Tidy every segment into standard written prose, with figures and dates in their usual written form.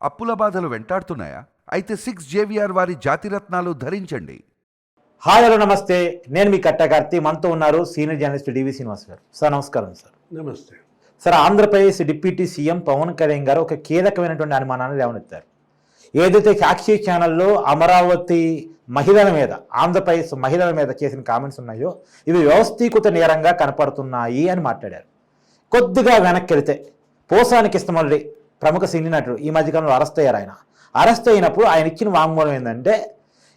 అప్పుల బాధలు వెంటాడుతున్నాయా? అయితే 6 JVR వారి జాతిరత్నాలు ధరించండి. హాయ్ హలో నమస్తే, నేను మీ కట్టకార్తి. మనతో ఉన్నారు సీనియర్ జర్నలిస్ట్ డివి శ్రీనివాస్ గారు. సార్ నమస్కారం. సార్ నమస్తే. Sir, Andhra Pradesh deputy CM Pawan Kalyan గారు ఒక కీలకమైనటువంటి అనుమానాన్ని లేవనెత్తారు. ఏదైతే సాక్షి ఛానల్లో అమరావతి మహిళల మీద, ఆంధ్రప్రదేశ్ మహిళల మీద చేసిన కామెంట్స్ ఉన్నాయో ఇవి వ్యవస్థీకృత నేరంగా కనపడుతున్నాయి అని మాట్లాడారు. కొద్దిగా వెనక్కి వెళితే పోసాని కృష్ణమురళి ప్రముఖ సినీ నటుడు ఈ మధ్యకాలంలో అరెస్ట్ అయ్యారు. ఆయన అరెస్ట్ అయినప్పుడు ఆయన ఇచ్చిన వాంగ్మూలం ఏంటంటే,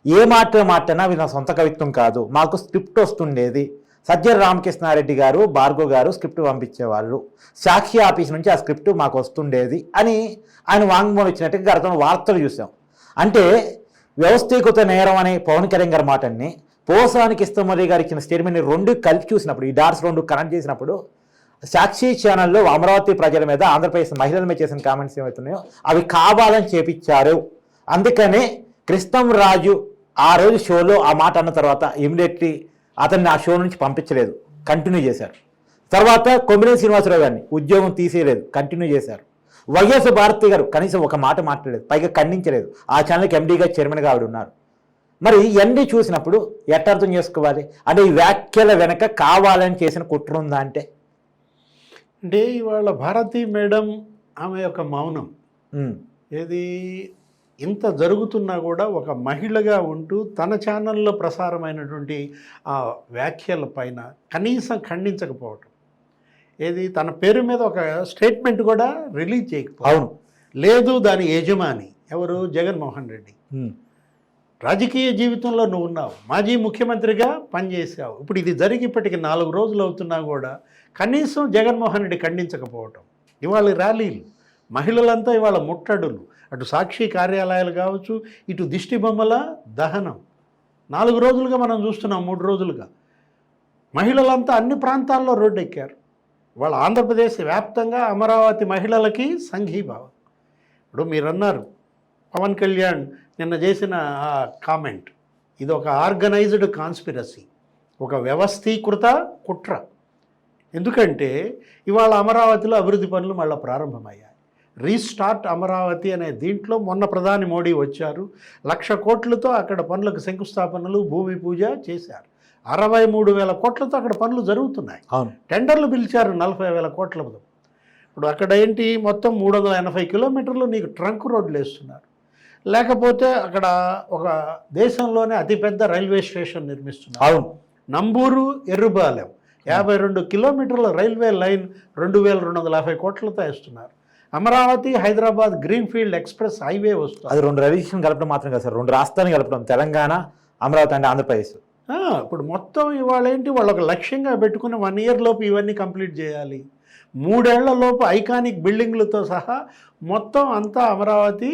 ఏ మాటనా అవి నా సొంత కవిత్వం కాదు, మాకు స్క్రిప్ట్ వస్తుండేది, సజ్జల రామకృష్ణారెడ్డి గారు, భార్గవ్ గారు స్క్రిప్ట్ పంపించేవాళ్ళు, సాక్షి ఆఫీస్ నుంచి ఆ స్క్రిప్ట్ మాకు వస్తుండేది అని ఆయన వాంగ్మూలం ఇచ్చినట్టుగా గతంలో వార్తలు చూసాం. అంటే వ్యవస్థీకృత నేరం అనే పవన్ కళ్యాణ్ గారి మాటని, పోసాని కృష్ణమురళి గారు ఇచ్చిన స్టేట్మెంట్ని రెండు కలిపి చూసినప్పుడు, ఈ డాట్స్ రెండు కనెక్ట్ చేసినప్పుడు సాక్షి ఛానల్లో అమరావతి ప్రజల మీద, ఆంధ్రప్రదేశ్ మహిళల మీద చేసిన కామెంట్స్ ఏమవుతున్నాయో అవి కావాలని చేపించారు. అందుకనే కృష్ణంరాజు ఆ రోజు షోలో ఆ మాట అన్న తర్వాత ఇమీడియట్లీ అతన్ని ఆ షో నుంచి పంపించలేదు, కంటిన్యూ చేశారు. తర్వాత కొమ్మినేని శ్రీనివాసరావు గారిని ఉద్యోగం తీసేయలేదు, కంటిన్యూ చేశారు. వైఎస్ భారతి గారు కనీసం ఒక మాట మాట్లాడలేదు, పైగా ఖండించలేదు. ఆ ఛానల్కి ఎండీగా చైర్మన్గా ఆవిడ ఉన్నారు. మరి ఇవన్నీ చూసినప్పుడు ఎట్లా అర్థం చేసుకోవాలి? అంటే ఈ వ్యాఖ్యల వెనక కావాలని చేసిన కుట్ర ఉందా? అంటే ఇవాళ భారతి మేడం ఆమె యొక్క మౌనం ఏది ఇంత జరుగుతున్నా కూడా ఒక మహిళగా ఉంటూ తన ఛానల్లో ప్రసారమైనటువంటి ఆ వ్యాఖ్యల పైన కనీసం ఖండించకపోవటం, ఏది తన పేరు మీద ఒక స్టేట్మెంట్ కూడా రిలీజ్ చేయకపోవడం. లేదు, దాని యజమాని ఎవరు? జగన్మోహన్ రెడ్డి. రాజకీయ జీవితంలో నువ్వు ఉన్నావు, మాజీ ముఖ్యమంత్రిగా పనిచేసావు. ఇప్పుడు ఇది జరిగి ఇప్పటికి 4 రోజులు అవుతున్నా కూడా కనీసం జగన్మోహన్ రెడ్డి ఖండించకపోవటం. ఇవాళ ర్యాలీలు, మహిళలంతా ఇవాళ ముట్టడులు, అటు సాక్షి కార్యాలయాలు కావచ్చు, ఇటు దిష్టి బొమ్మల దహనం. 4 రోజులుగా మనం చూస్తున్నాం, 3 రోజులుగా మహిళలంతా అన్ని ప్రాంతాల్లో రోడ్డు ఎక్కారు. వాళ్ళ ఆంధ్రప్రదేశ్ వ్యాప్తంగా అమరావతి మహిళలకి సంఘీభావం. ఇప్పుడు మీరు అన్నారు పవన్ కళ్యాణ్ నిన్న చేసిన ఆ కామెంట్, ఇది ఒక ఆర్గనైజ్డ్ కాన్స్పిరసీ, ఒక వ్యవస్థీకృత కుట్ర. ఎందుకంటే ఇవాళ అమరావతిలో అభివృద్ధి పనులు మళ్ళీ ప్రారంభమయ్యాయి. రీస్టార్ట్ అమరావతి అనే దీంట్లో మొన్న ప్రధాని మోడీ వచ్చారు, 1,00,000 కోట్లతో అక్కడ పనులకు శంకుస్థాపనలు, భూమి పూజ చేశారు. 63,000 కోట్లతో అక్కడ పనులు జరుగుతున్నాయి. టెండర్లు పిలిచారు 40,000 కోట్లతో. ఇప్పుడు అక్కడ ఏంటి, మొత్తం 380 కిలోమీటర్లు నీకు ట్రంక్ రోడ్లు వేస్తున్నారు. లేకపోతే అక్కడ ఒక దేశంలోనే అతిపెద్ద రైల్వే స్టేషన్ నిర్మిస్తున్నారు. నంబూరు ఎర్రుబాలెం 52 కిలోమీటర్ల రైల్వే లైన్ 2,250 కోట్లతో వేస్తున్నారు. Amaravati Hyderabad greenfield express highway వస్తుంది. అది 2 రైల్వేషన్ కలపడం మాత్రం కాదు సార్, 2 రాష్ట్రాన్ని కలపడం, తెలంగాణ, అమరావతి అంటే ఆంధ్రప్రదేశ్. ఇప్పుడు మొత్తం ఇవాళ ఏంటి, వాళ్ళు ఒక లక్ష్యంగా పెట్టుకుని 1 ఇయర్ లోపు ఇవన్నీ కంప్లీట్ చేయాలి. 3 ఏళ్ల లోపు ఐకానిక్ బిల్డింగ్లతో సహా మొత్తం అంతా అమరావతి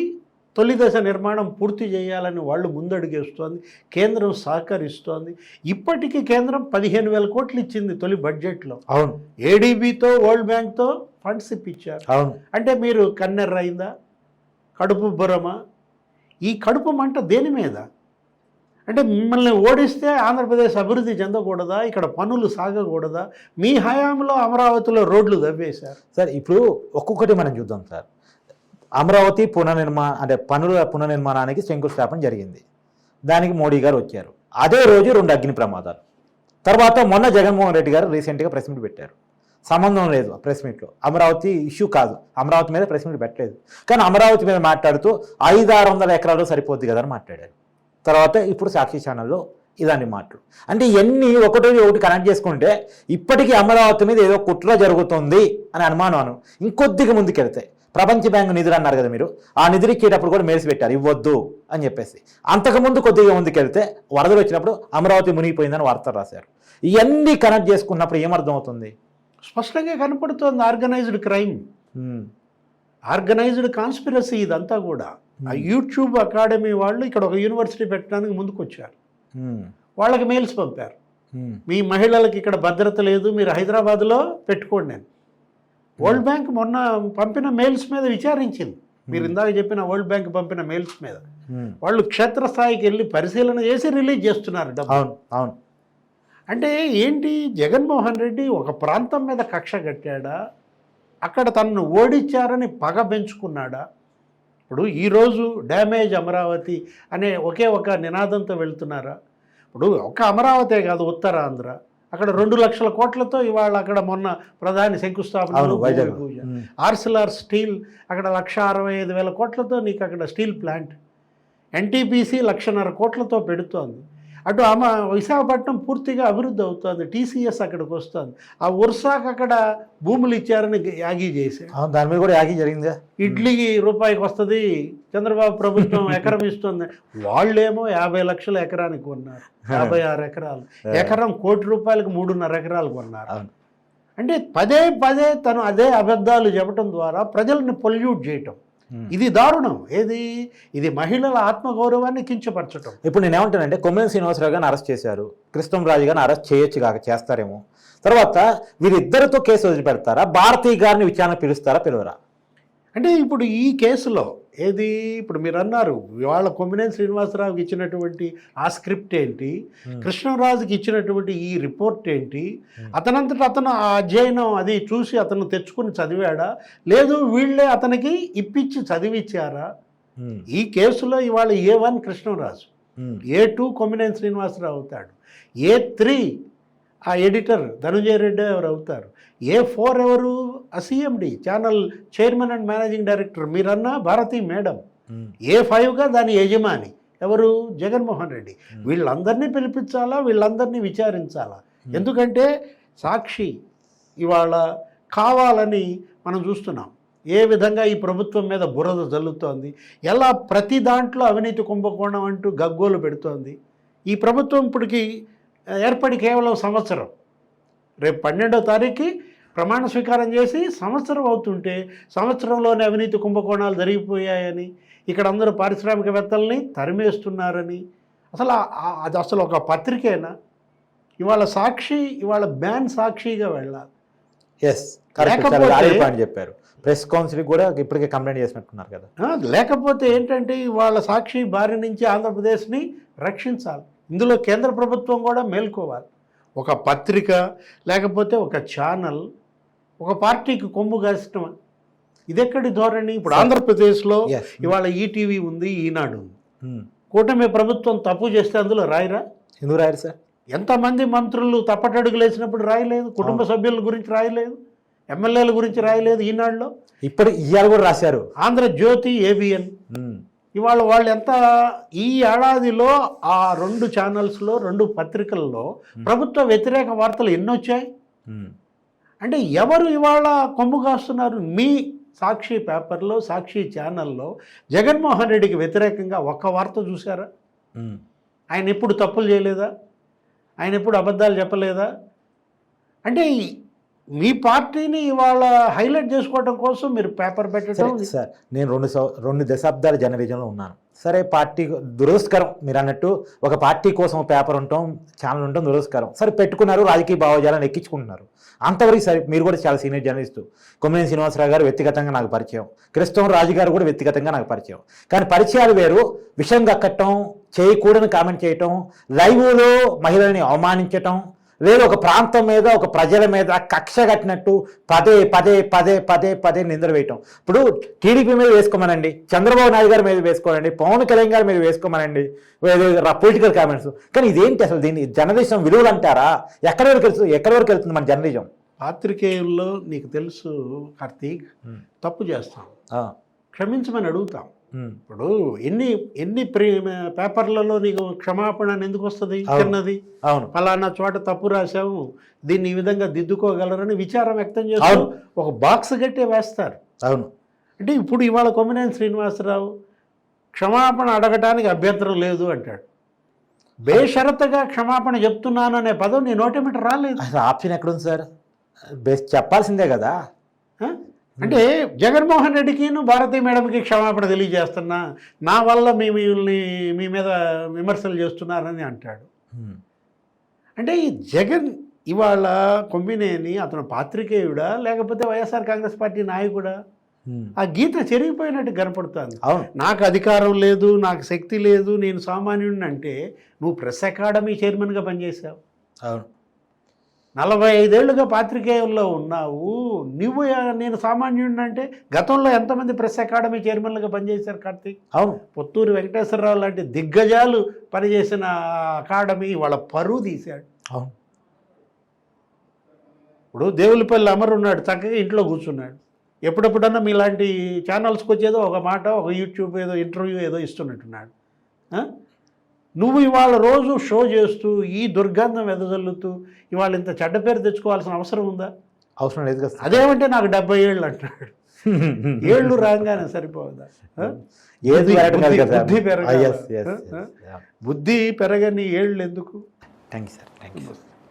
తొలి దశ నిర్మాణం పూర్తి చేయాలని వాళ్ళు ముందడుగేస్తోంది. కేంద్రం సహకరిస్తోంది. ఇప్పటికీ కేంద్రం 15,000 కోట్లు ఇచ్చింది తొలి బడ్జెట్లో. ఏడీబీతో, వరల్డ్ బ్యాంక్తో ఫండ్స్ ఇప్పించారు. అంటే మీరు కన్నెర్ర అయిందా, కడుపు బురమా? ఈ కడుపు మంట దేని మీద? అంటే మిమ్మల్ని ఓడిస్తే ఆంధ్రప్రదేశ్ అభివృద్ధి చెందకూడదా? ఇక్కడ పనులు సాగకూడదా? మీ హయాంలో అమరావతిలో రోడ్లు దవ్వేశారు. సార్, ఇప్పుడు ఒక్కొక్కటి మనం చూద్దాం సార్. అమరావతి పనుల పునర్నిర్మాణానికి శంకుస్థాపన జరిగింది. దానికి మోడీ గారు వచ్చారు. అదే రోజు 2 అగ్ని ప్రమాదాలు. తర్వాత మొన్న జగన్మోహన్ రెడ్డి గారు రీసెంట్గా ప్రెస్ మీట్ పెట్టారు. సంబంధం లేదు ప్రెస్ మీట్లో, అమరావతి ఇష్యూ కాదు, అమరావతి మీద ప్రెస్ మీట్ పెట్టలేదు. కానీ అమరావతి మీద మాట్లాడుతూ 500-600 ఎకరాలు సరిపోద్ది కదా అని మాట్లాడారు. తర్వాత ఇప్పుడు సాక్షి ఛానల్లో ఇదాన్ని మాటలు. అంటే ఇవన్నీ ఒకటి కనెక్ట్ చేసుకుంటే ఇప్పటికీ అమరావతి మీద ఏదో కుట్ర జరుగుతుంది అని అనుమానం. ఇంకొద్దిగా ముందుకెళ్తే ప్రపంచ బ్యాంకు నిధులు అన్నారు కదా మీరు, ఆ నిధులు ఇచ్చేటప్పుడు కూడా మెలిసి పెట్టారు, ఇవ్వద్దు అని చెప్పేసి. అంతకుముందు కొద్దిగా ముందుకెళ్తే వరదలు వచ్చినప్పుడు అమరావతి మునిగిపోయిందని వార్తలు రాశారు. ఇవన్నీ కనెక్ట్ చేసుకున్నప్పుడు ఏమర్థం అవుతుంది? స్పష్టంగా కనపడుతోంది ఆర్గనైజ్డ్ క్రైమ్, ఆర్గనైజ్డ్ కాన్స్పిరసీ ఇదంతా కూడా. ఆ యూట్యూబ్ అకాడమీ వాళ్ళు ఇక్కడ ఒక యూనివర్సిటీ పెట్టడానికి ముందుకు వచ్చారు. వాళ్ళకి మెయిల్స్ పంపారు, మీ మహిళలకు ఇక్కడ భద్రత లేదు, మీరు హైదరాబాద్లో పెట్టుకోండి నేను. వరల్డ్ బ్యాంక్ మొన్న పంపిన మెయిల్స్ మీద విచారించింది. మీరు ఇందాక చెప్పిన వరల్డ్ బ్యాంక్ పంపిన మెయిల్స్ మీద వాళ్ళు క్షేత్రస్థాయికి వెళ్ళి పరిశీలన చేసి రిలీజ్ చేస్తున్నారు డబ్బు. అంటే ఏంటి, జగన్మోహన్ రెడ్డి ఒక ప్రాంతం మీద కక్ష కట్టాడా? అక్కడ తనను ఓడించారని పగ పెంచుకున్నాడా? ఇప్పుడు ఈరోజు డ్యామేజ్ అమరావతి అనే ఒకే ఒక నినాదంతో వెళ్తున్నారా? ఇప్పుడు ఒక అమరావతే కాదు, ఉత్తరాంధ్ర అక్కడ 2 లక్షల కోట్లతో ఇవాళ అక్కడ మొన్న ప్రధాని శంకుస్థాపన, పూజ. ఆర్సిలార్ స్టీల్ అక్కడ 1,65,000 కోట్లతో నీకు అక్కడ స్టీల్ ప్లాంట్. ఎన్టీపీసీ 1,50,000 కోట్లతో పెడుతోంది. అటు విశాఖపట్నం పూర్తిగా అభివృద్ధి అవుతుంది. టీసీఎస్ అక్కడికి వస్తుంది. ఆ ఉర్సాకు అక్కడ భూములు ఇచ్చారని యాగీ చేశారు. దాని మీద కూడా యాగీ జరిగిందా? ఇడ్లీకి రూపాయికి వస్తుంది, చంద్రబాబు ప్రభుత్వం ఎకరం ఇస్తుంది. వాళ్ళేమో 50 లక్షల ఎకరానికి కొన్నారు, 56 ఎకరాలు. ఎకరం ₹1,00,00,000 3.5 ఎకరాలు కొన్నారు. అంటే పదే పదే తను అదే అబద్ధాలు చెప్పడం ద్వారా ప్రజల్ని పొల్యూట్ చేయటం, ఇది దారుణం. ఇది మహిళల ఆత్మగౌరవాన్ని కించపరచడం. ఇప్పుడు నేను ఏమంటానంటే, కొమ్మినేని శ్రీనివాసరావు గారిని అరెస్ట్ చేశారు, కృష్ణంరాజు గారిని అరెస్ట్ చేయొచ్చు కాక చేస్తారేమో. తర్వాత వీరిద్దరితో కేసు వదిలిపెడతారా? భారతీ గారిని విచారణ పిలుస్తారా, పిలువరా? అంటే ఇప్పుడు ఈ కేసులో ఇప్పుడు మీరు అన్నారు వాళ్ళ కొమ్మినేని శ్రీనివాసరావుకి ఇచ్చినటువంటి ఆ స్క్రిప్ట్ ఏంటి, కృష్ణరాజుకి ఇచ్చినటువంటి ఈ రిపోర్ట్ ఏంటి, అతనంతటా అతను ఆ అధ్యయనం అది చూసి అతను తెచ్చుకుని చదివాడా, లేదు వీళ్ళే అతనికి ఇప్పించి చదివిచ్చారా? ఈ కేసులో ఇవాళ A1 కృష్ణరాజు, A2 కొమ్మినేని శ్రీనివాసరావు అవుతాడు, A3 ఆ ఎడిటర్ ధనుంజయ రెడ్డి ఎవరు అవుతారు, A4 ఎవరు? CMD channel chairman and managing director మీరన్నా భారతీ మేడం, A5గా దాని యజమాని ఎవరు? జగన్మోహన్ రెడ్డి. వీళ్ళందరినీ పిలిపించాలా, వీళ్ళందరినీ విచారించాలా? ఎందుకంటే సాక్షి ఇవాళ కావాలని మనం చూస్తున్నాం ఏ విధంగా ఈ ప్రభుత్వం మీద బురద జల్లుతోంది, ఎలా ప్రతి దాంట్లో అవినీతి కుంభకోణం అంటూ గగ్గోలు పెడుతోంది. ఈ ప్రభుత్వం ఇప్పటికి ఏర్పడి కేవలం సంవత్సరం, రేపు 12వ తారీఖుకి ప్రమాణ స్వీకారం చేసి సంవత్సరం అవుతుంటే సంవత్సరంలోనే అవినీతి కుంభకోణాలు జరిగిపోయాయని, ఇక్కడ అందరూ పారిశ్రామికవేత్తల్ని తరిమేస్తున్నారని, అది అసలు ఒక పత్రికేనా? ఇవాళ సాక్షి ఇవాళ బ్యాన్ సాక్షిగా వెళ్ళాలి. చెప్పారు ప్రెస్ కౌన్సిల్ కూడా ఇప్పటికే కంప్లైంట్ చేసినట్టున్నారు కదా. లేకపోతే ఏంటంటే ఇవాళ సాక్షి బారి నుంచి ఆంధ్రప్రదేశ్ని రక్షించాలి. ఇందులో కేంద్ర ప్రభుత్వం కూడా మేల్కోవాలి. ఒక పత్రిక లేకపోతే ఒక ఛానల్ ఒక పార్టీకి కొమ్ము కాసటం ఇదెక్కడి ధోరణి? ఇప్పుడు ఆంధ్రప్రదేశ్లో ఇవాళ ఈటీవీ ఉంది, ఈనాడు ఉంది. కూటమి ప్రభుత్వం తప్పు చేస్తే అందులో రాయరా? ఎందుకు రాయరు సార్? ఎంతమంది మంత్రులు తప్పటడుగులు వేసినప్పుడు రాయలేదు? కుటుంబ సభ్యుల గురించి రాయలేదు, ఎమ్మెల్యేల గురించి రాయలేదు ఈనాడులో. ఇవాళ కూడా రాశారు. ఆంధ్రజ్యోతి, ABN ఇవాళ వాళ్ళు ఎంత ఈ ఏడాదిలో ఆ 2 ఛానల్స్లో 2 పత్రికల్లో ప్రభుత్వ వ్యతిరేక వార్తలు ఎన్నొచ్చాయి? అంటే ఎవరు ఇవాళ కొమ్ము కాస్తున్నారు? మీ సాక్షి పేపర్లో, సాక్షి ఛానల్లో జగన్మోహన్ రెడ్డికి వ్యతిరేకంగా ఒక్క వార్త చూసారా? ఆయన ఎప్పుడు తప్పులు చేయలేదా? ఆయన ఎప్పుడు అబద్ధాలు చెప్పలేదా? అంటే మీ పార్టీని ఇవాళ హైలైట్ చేసుకోవడం కోసం మీరు పేపర్ పెట్టడం. సార్ నేను 2 దశాబ్దాల జర్నలిజంలో ఉన్నాను. సరే, పార్టీ దురస్కరం, మీరు అన్నట్టు ఒక పార్టీ కోసం పేపర్ ఉండటం, ఛానల్ ఉండటం దురస్కరం. సరే పెట్టుకున్నారు, రాజకీయ భావజాలను ఎక్కించుకుంటున్నారు, అంతవరకు సరే. మీరు కూడా చాలా సీనియర్ జర్నలిస్టు. కొమ్మినేని శ్రీనివాసరావు గారు వ్యక్తిగతంగా నాకు పరిచయం, కృష్ణరాజు గారు కూడా వ్యక్తిగతంగా నాకు పరిచయం. కానీ పరిచయాలు వేరు, విషయం కక్కటం, చేయకూడని కామెంట్ చేయటం, లైవ్లో మహిళల్ని అవమానించటం, లేదు ఒక ప్రాంతం మీద ఒక ప్రజల మీద కక్ష కట్టినట్టు పదే పదే పదే పదే పదే నిందలు వేయటం. ఇప్పుడు టీడీపీ మీద వేసుకోమనండి, చంద్రబాబు నాయుడు గారి మీద వేసుకోమనండి, పవన్ కళ్యాణ్ గారి మీద వేసుకోమనండి, పొలిటికల్ కామెంట్స్. కానీ ఇదేంటి అసలు? దీన్ని జర్నలిజం విలువలు అంటారా? ఎక్కడి వరకు వెళ్తుంది మన జర్నలిజం? పాత్రికేయుల్లో నీకు తెలుసు కార్తీక్, తప్పు చేస్తాం, క్షమించమని అడుగుతాం. ఇప్పుడు ఎన్ని పేపర్లలో నీకు క్షమాపణ ఎందుకు వస్తుంది? చిన్నది, ఫలానా చోట తప్పు రాశాము, దీన్ని ఈ విధంగా దిద్దుకోగలరని విచారం వ్యక్తం చేస్తూ ఒక బాక్స్ గట్టే వేస్తారు. అవును. అంటే ఇప్పుడు ఇవాళ కొమ్మినేని శ్రీనివాసరావు క్షమాపణ అడగటానికి అభ్యంతరం లేదు అంటాడు. బేషరతుగా క్షమాపణ చెప్తున్నాను అనే పదం నీ నోటేమిట రాలేదు. ఆప్షన్ ఎక్కడుంది సార్? చెప్పాల్సిందే కదా. అంటే జగన్మోహన్ రెడ్డికి, భారతీ మేడంకి క్షమాపణ తెలియజేస్తున్నా, నా వల్ల మిమ్మల్ని మీ మీద విమర్శలు చేస్తున్నారని అంటాడు. అంటే ఈ జగన్ ఇవాళ కొమ్మినేని అతను పాత్రికేయుడా లేకపోతే వైఎస్ఆర్ కాంగ్రెస్ పార్టీ నాయకుడా? ఆ గీత చెరిగిపోయినట్టు కనపడుతుంది. నాకు అధికారం లేదు, నాకు శక్తి లేదు, నేను సామాన్యుడిని అంటే నువ్వు ప్రెస్ అకాడమీ చైర్మన్గా పనిచేశావు. అవును. 45 ఏళ్ళుగా పాత్రికేయుల్లో ఉన్నావు నువ్వు. నేను సామాన్యుడిని అంటే గతంలో ఎంతమంది ప్రెస్ అకాడమీ చైర్మన్లుగా పనిచేశారు కార్తీక్? అవును. పొత్తూరు వెంకటేశ్వరరావు లాంటి దిగ్గజాలు పనిచేసిన అకాడమీ వాళ్ళ పరువు తీశాడు. అవును. ఇప్పుడు దేవులపల్లి అమర్ ఉన్నాడు, చక్కగా ఇంట్లో కూర్చున్నాడు. ఎప్పుడెప్పుడన్నా మీలాంటి ఛానల్స్కి వచ్చేదో ఒక మాట, ఒక యూట్యూబ్ ఏదో ఇంటర్వ్యూ ఏదో ఇస్తున్నట్టున్నాడు. నువ్వు ఇవాళ రోజు షో చేస్తూ ఈ దుర్గంధం వెదజల్లుతూ ఇవాళ ఇంత చెడ్డ పేరు తెచ్చుకోవాల్సిన అవసరం ఉందా? అవసరం లేదు కదా. అదేమంటే నాకు 70 ఏళ్ళు అంటున్నాడు. ఏళ్ళు రాగానే సరిపోదా? బుద్ధి పెరగని ఏళ్ళు ఎందుకు? Thank you sir. Thank you.